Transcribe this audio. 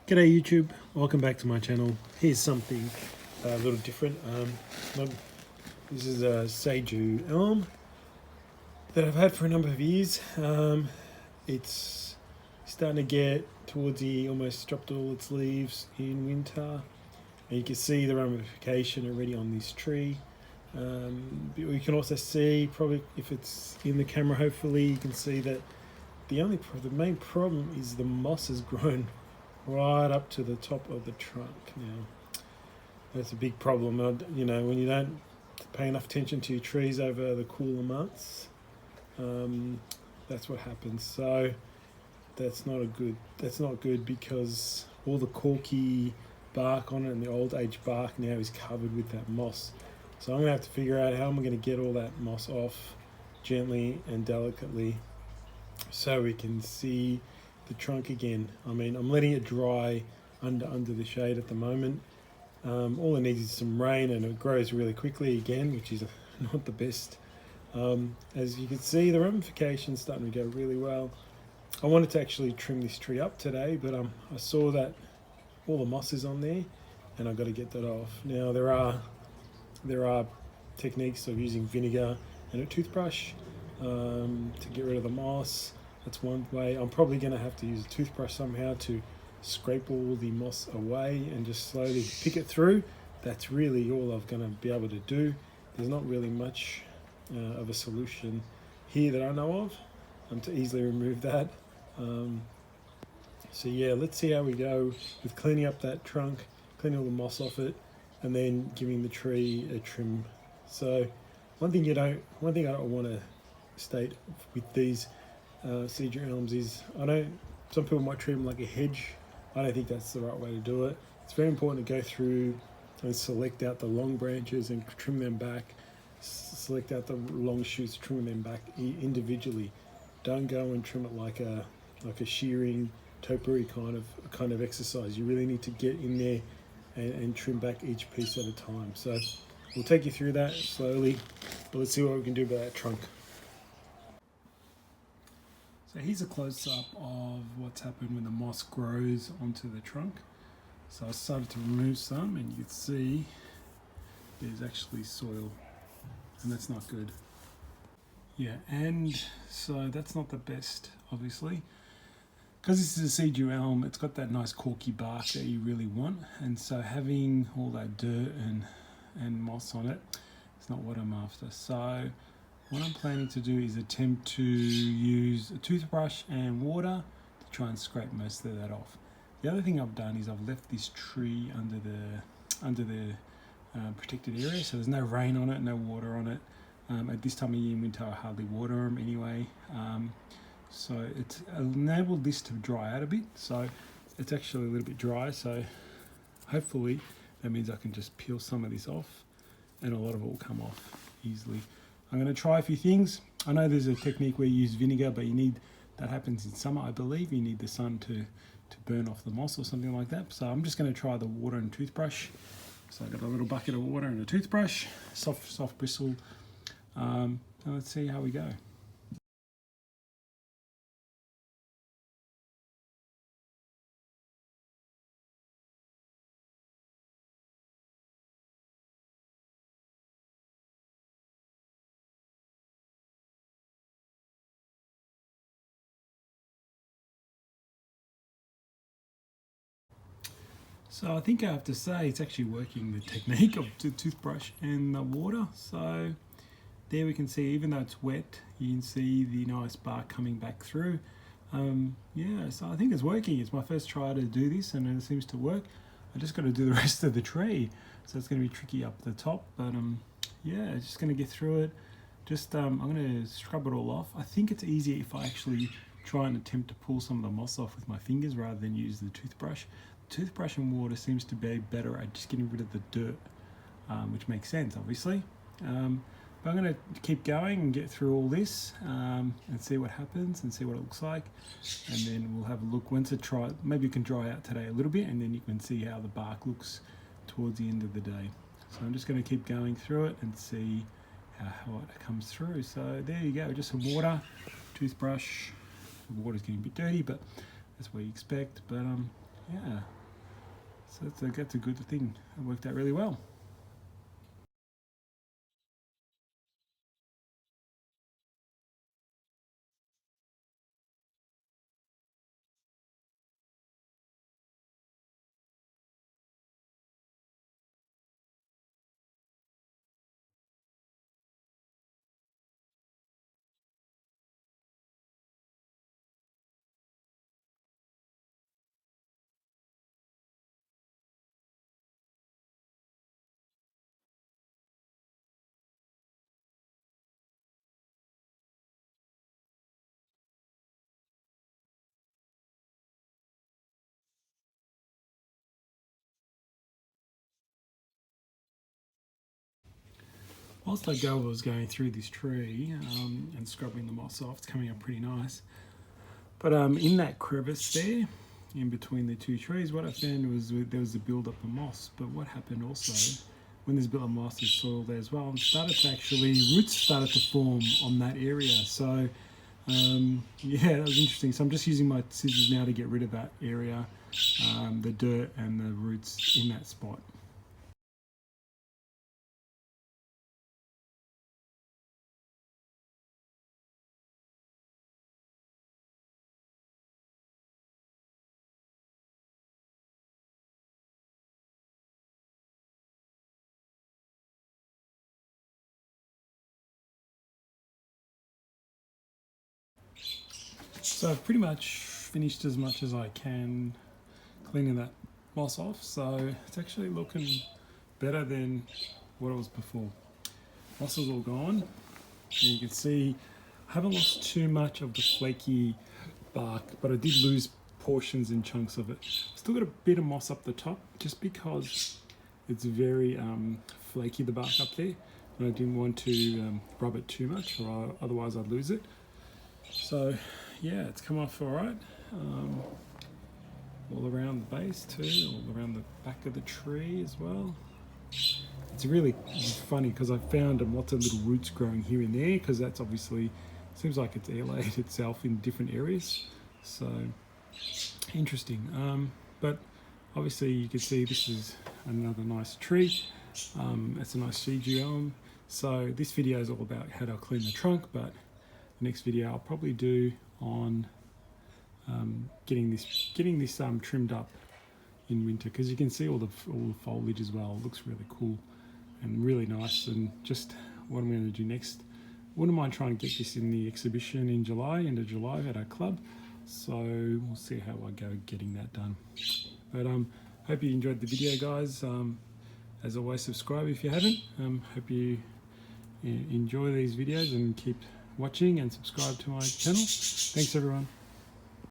G'day YouTube, welcome back to my channel. Here's something a little different. This is a Seiju elm that I've had for a number of years. It's starting to get towards the almost dropped all its leaves in winter. And you can see the ramification already on this tree. You can also see, probably if it's in the camera, hopefully you can see that the main problem is the moss has grown right up to the top of the trunk. Now that's a big problem. When you don't pay enough attention to your trees over the cooler months, that's what happens. So that's not good because all the corky bark on it and the old age bark now is covered with that moss. So I'm gonna have to figure out how I'm gonna get all that moss off gently and delicately so we can see the trunk again. I'm letting it dry under the shade at the moment. All it needs is some rain and it grows really quickly again, which is not the best. As you can see, the ramifications starting to go really well. I wanted to actually trim this tree up today, but I saw that all the moss is on there and I've got to get that off. Now there are techniques of using vinegar and a toothbrush to get rid of the moss. That's one way. I'm probably going to have to use a toothbrush somehow to scrape all the moss away and just slowly pick it through. That's really all I'm going to be able to do. There's not really much of a solution here that I know of to easily remove that. So yeah, let's see how we go with cleaning up that trunk, cleaning all the moss off it, and then giving the tree a trim. So one thing I don't want to state with these Seiju elms is some people might treat them like a hedge. I don't think that's the right way to do it. It's very important to go through and select out the long branches and trim them back, select out the long shoots, trim them back individually. Don't go and trim it like a shearing topiary kind of exercise. You really need to get in there and trim back each piece at a time. So we'll take you through that slowly, but let's see what we can do about that trunk. So here's a close-up of what's happened when the moss grows onto the trunk. So I started to remove some and you can see there's actually soil and that's not good. Yeah, and so that's not the best, obviously. Because this is a Seiju elm, it's got that nice corky bark that you really want, and so having all that dirt and moss on it is not what I'm after. So what I'm planning to do is attempt to use a toothbrush and water to try and scrape most of that off. The other thing I've done is I've left this tree under the protected area, so there's no rain on it, no water on it. At this time of year in winter, I hardly water them anyway. So it's enabled this to dry out a bit. So it's actually a little bit dry. So hopefully that means I can just peel some of this off and a lot of it will come off easily. I'm going to try a few things. I know there's a technique where you use vinegar, but that happens in summer, I believe. You need the sun to burn off the moss or something like that. So I'm just going to try the water and toothbrush. So I've got a little bucket of water and a toothbrush, soft bristle. So let's see how we go. So I think I have to say it's actually working, the technique of the toothbrush and the water. So there we can see, even though it's wet, you can see the nice bark coming back through. Yeah, so I think it's working. It's my first try to do this and it seems to work. I just got to do the rest of the tree. So it's going to be tricky up the top, but yeah, just going to get through it. I'm going to scrub it all off. I think it's easier if I actually try and attempt to pull some of the moss off with my fingers rather than use the toothbrush. Toothbrush and water seems to be better at just getting rid of the dirt, which makes sense, obviously. But I'm going to keep going and get through all this and see what happens and see what it looks like. And then we'll have a look once it dry. Maybe it can dry out today a little bit and then you can see how the bark looks towards the end of the day. So I'm just going to keep going through it and see how it comes through. So there you go, just some water, toothbrush. The water's getting a bit dirty, but that's what you expect. But yeah, so that's a good thing. It worked out really well. Whilst that girl was going through this tree and scrubbing the moss off, it's coming up pretty nice. But in that crevice there, in between the two trees, what I found was there was a build up of moss. But what happened also, when there's a bit of moss, there's soil there as well, and roots started to form on that area. So yeah, that was interesting. So I'm just using my scissors now to get rid of that area, the dirt and the roots in that spot. So I've pretty much finished as much as I can cleaning that moss off. So it's actually looking better than what it was before. Moss is all gone. And you can see I haven't lost too much of the flaky bark, but I did lose portions and chunks of it. Still got a bit of moss up the top just because it's very flaky, the bark up there. And I didn't want to rub it too much, or otherwise I'd lose it. So yeah, it's come off all right. All around the base too, all around the back of the tree as well. It's really funny because I found lots of little roots growing here and there, because that's obviously, seems like it's air-laid itself in different areas. So interesting. But obviously you can see this is another nice tree. It's a nice Seiju elm. So this video is all about how to clean the trunk, but the next video I'll probably do on getting this trimmed up in winter, because you can see all the foliage as well. It looks really cool and really nice. And just what I'm going to do next, wouldn't mind trying to get this in the exhibition in July, end of July at our club. So we'll see how I go getting that done. But hope you enjoyed the video, guys. As always, subscribe if you haven't. Hope you enjoy these videos and keep watching and subscribe to my channel. Thanks everyone.